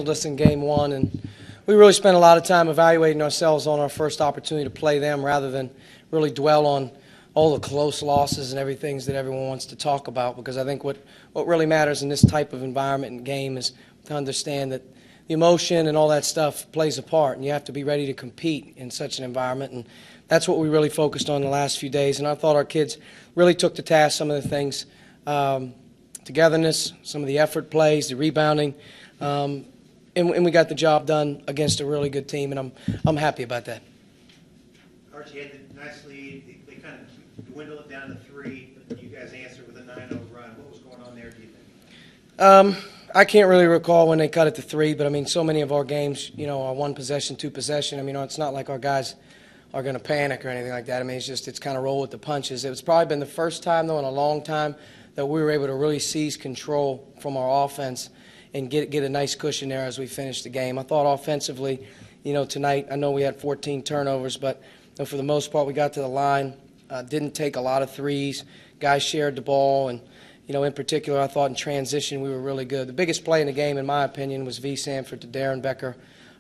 us in game one, and we really spent a lot of time evaluating ourselves on our first opportunity to play them rather than really dwell on all the close losses and everything that everyone wants to talk about, because I think what really matters in this type of environment and game is to understand that the emotion and all that stuff plays a part, and you have to be ready to compete in such an environment, and that's what we really focused on the last few days. And I thought our kids really took to task some of the things, togetherness, some of the effort plays, the rebounding, and we got the job done against a really good team, and I'm happy about that. Archie had the nice lead. They kind of dwindled it down to 3, but you guys answered with a 9-0 run. What was going on there, do you think? I can't really recall when they cut it to 3, but I mean, so many of our games, are 1 possession, 2 possession. I mean, it's not like our guys are going to panic or anything like that. I mean, it's kind of roll with the punches. It's probably been the first time, though, in a long time that we were able to really seize control from our offense and get a nice cushion there as we finished the game. I thought offensively, tonight, I know we had 14 turnovers, but for the most part, we got to the line, didn't take a lot of threes. Guys shared the ball, and, in particular, I thought in transition we were really good. The biggest play in the game, in my opinion, was Vee Sanford to Derenbecker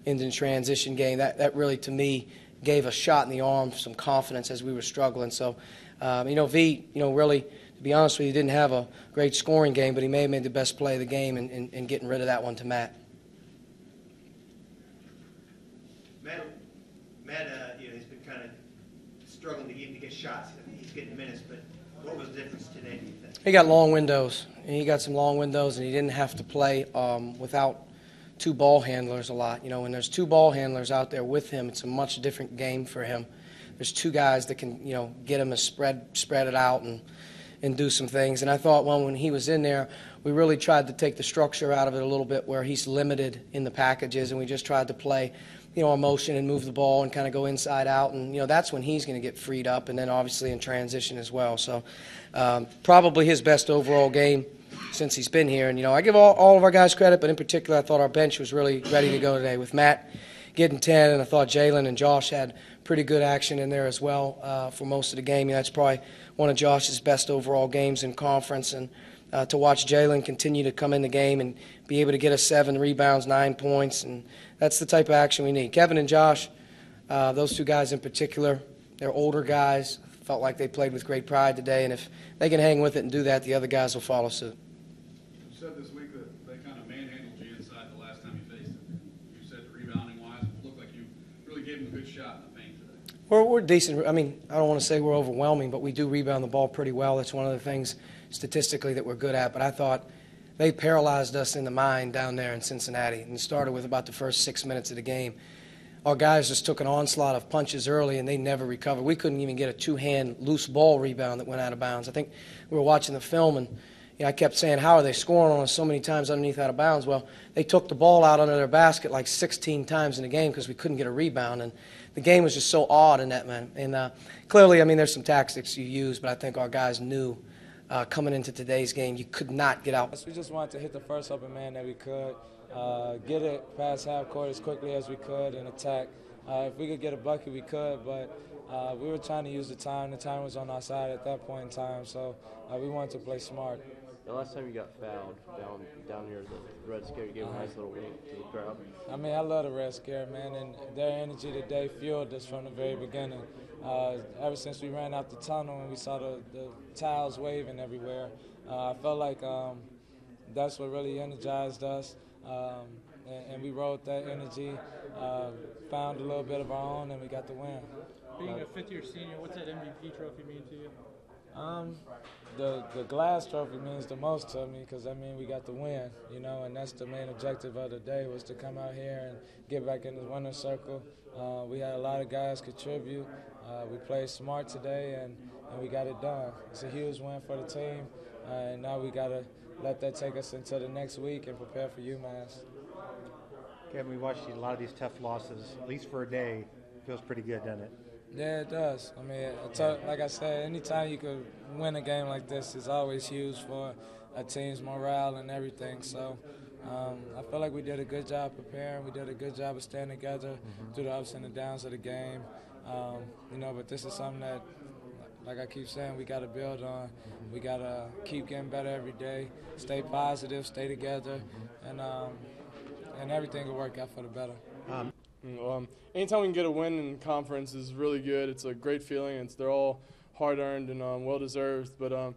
in the transition game. That really, to me, gave a shot in the arm, some confidence as we were struggling. So, Vee, really, to be honest with you, didn't have a great scoring game, but he may have made the best play of the game in getting rid of that one to Matt. Matt, he's been kind of struggling to even get shots. He's getting minutes, but what was the difference today, do you think? He got long windows. He got some long windows, and he didn't have to play without 2 ball handlers a lot. When there's 2 ball handlers out there with him, it's a much different game for him. There's 2 guys that can, get him to spread it out and do some things. And I thought, when he was in there, we really tried to take the structure out of it a little bit where he's limited in the packages, and we just tried to play, our motion and move the ball and kind of go inside out. And, that's when he's going to get freed up, and then obviously in transition as well. So probably his best overall game since he's been here. And, I give all of our guys credit, but in particular I thought our bench was really ready to go today with Matt getting 10, and I thought Jalen and Josh had pretty good action in there as well for most of the game. That's probably one of Josh's best overall games in conference, and to watch Jalen continue to come in the game and be able to get us 7 rebounds, 9 points, and that's the type of action we need. Kevin and Josh, those 2 guys in particular, they're older guys, felt like they played with great pride today, and if they can hang with it and do that, the other guys will follow suit. You said this week that they kind of manhandled you inside the last time you faced them. You said rebounding-wise, it looked like you really gave them a good shot in the paint today. We're decent. I mean, I don't want to say we're overwhelming, but we do rebound the ball pretty well. That's one of the things statistically that we're good at. But I thought they paralyzed us in the mind down there in Cincinnati, and it started with about the first 6 minutes of the game. Our guys just took an onslaught of punches early, and they never recovered. We couldn't even get a 2-hand loose ball rebound that went out of bounds. I think we were watching the film, and I kept saying, how are they scoring on us so many times underneath out of bounds? Well, they took the ball out under their basket like 16 times in the game because we couldn't get a rebound, and the game was just so odd in that, man. And clearly, I mean, there's some tactics you use, but I think our guys knew coming into today's game you could not get out. We just wanted to hit the first open man that we could, get it past half court as quickly as we could and attack. If we could get a bucket, we could, but we were trying to use the time. The time was on our side at that point in time, so we wanted to play smart. The last time you got fouled down near the Red Scare, you gave a nice little wink to the crowd. I mean, I love the Red Scare, man, and their energy today fueled us from the very beginning. Ever since we ran out the tunnel and we saw the towels waving everywhere, I felt like that's what really energized us, and we rode that energy, found a little bit of our own, and we got the win. Being a fifth-year senior, what's that MVP trophy mean to you? The glass trophy means the most to me because, I mean, we got the win, and that's the main objective of the day was to come out here and get back in the winner's circle. We had a lot of guys contribute. We played smart today, and we got it done. It's a huge win for the team, and now we got to let that take us into the next week and prepare for UMass. Kevin, we watched a lot of these tough losses, at least for a day. Feels pretty good, doesn't it? Yeah, it does. I mean, like I said, anytime you could win a game like this is always huge for a team's morale and everything. So I feel like we did a good job preparing. We did a good job of staying together through the ups and the downs of the game. But this is something that, like I keep saying, we got to build on. We got to keep getting better every day, stay positive, stay together, and and everything will work out for the better. Anytime we can get a win in conference is really good. It's a great feeling. They're all hard-earned and well-deserved. But, of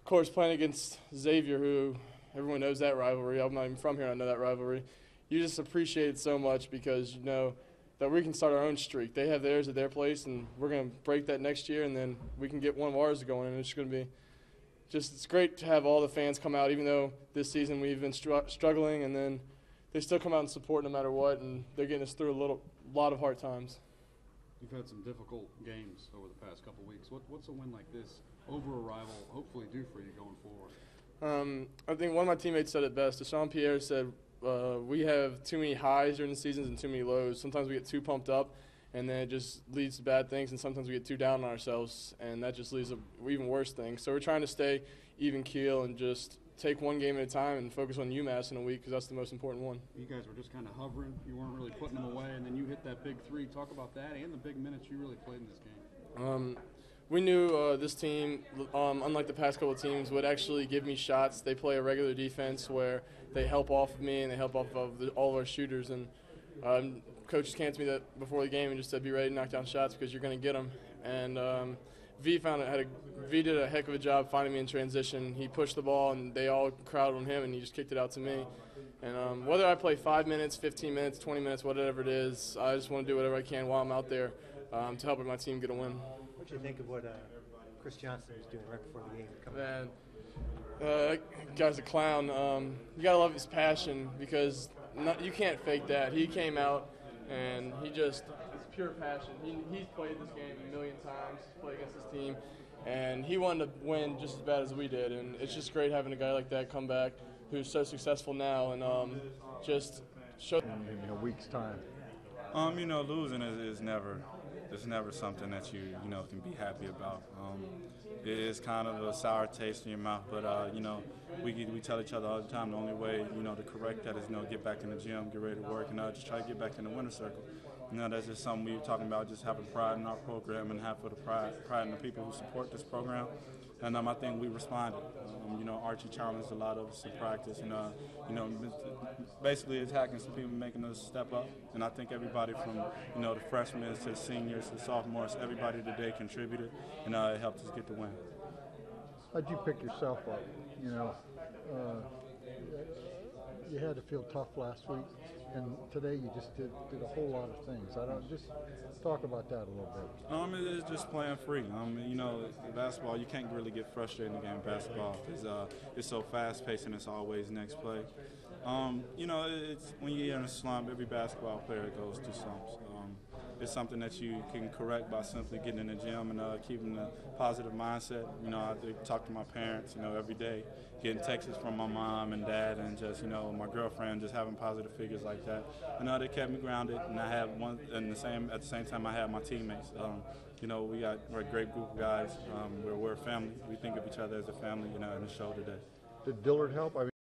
course, playing against Xavier, who everyone knows that rivalry. I'm not even from here. I know that rivalry. You just appreciate it so much because you know that we can start our own streak. They have theirs at their place, and we're going to break that next year, and then we can get one of ours going. And it's going to be it's great to have all the fans come out, even though this season we've been struggling, and then they still come out and support no matter what, and they're getting us through a lot of hard times. You've had some difficult games over the past couple of weeks. What's a win like this over a rival hopefully do for you going forward? I think one of my teammates said it best. Dyshawn Pierre said, we have too many highs during the seasons and too many lows. Sometimes we get too pumped up, and then it just leads to bad things, and sometimes we get too down on ourselves, and that just leads to even worse things. So we're trying to stay even keel and just take one game at a time and focus on UMass in a week because that's the most important one. You guys were just kind of hovering. You weren't really putting them away, and then you hit that big three. Talk about that and the big minutes you really played in this game. We knew this team, unlike the past couple of teams, would actually give me shots. They play a regular defense where they help off of me and they help off of all of our shooters. And coaches came to me that before the game and just said, be ready to knock down shots because you're going to get them. And Vee did a heck of a job finding me in transition. He pushed the ball, and they all crowded on him, and he just kicked it out to me. And whether I play 5 minutes, 15 minutes, 20 minutes, whatever it is, I just want to do whatever I can while I'm out there to help my team get a win. What do you think of what Chris Johnson was doing right before the game? Man, that guy's a clown. You got to love his passion because you can't fake that. He came out, and it's pure passion. He's played this game a million times, played against this team, and he wanted to win just as bad as we did. And it's just great having a guy like that come back who's so successful now and just show. In a week's time. Losing is never something that you can be happy about. It is kind of a sour taste in your mouth, but we tell each other all the time the only way to correct that is get back in the gym, get ready to work, and just try to get back in the winner's circle. That's just something we were talking about, just having pride in our program and have for the pride in the people who support this program. And I think we responded. Archie challenged a lot of us in practice, and basically attacking some people, making us step up. And I think everybody from the freshmen to the seniors to the sophomores, everybody today contributed, and it helped us get the win. How'd you pick yourself up? You had to feel tough last week, and today you just did a whole lot of things. Just talk about that a little bit. It's just playing free. Basketball, you can't really get frustrated in the game of basketball because it's so fast-paced and it's always next play. It's when you're in a slump, every basketball player goes through slumps. It's something that you can correct by simply getting in the gym and keeping a positive mindset. I talk to my parents, every day, getting texts from my mom and dad, and just, my girlfriend, just having positive figures like that. They kept me grounded, and I had at the same time, I had my teammates. We're a great group of guys. We're a family. We think of each other as a family, in the show today. Did Dillard help?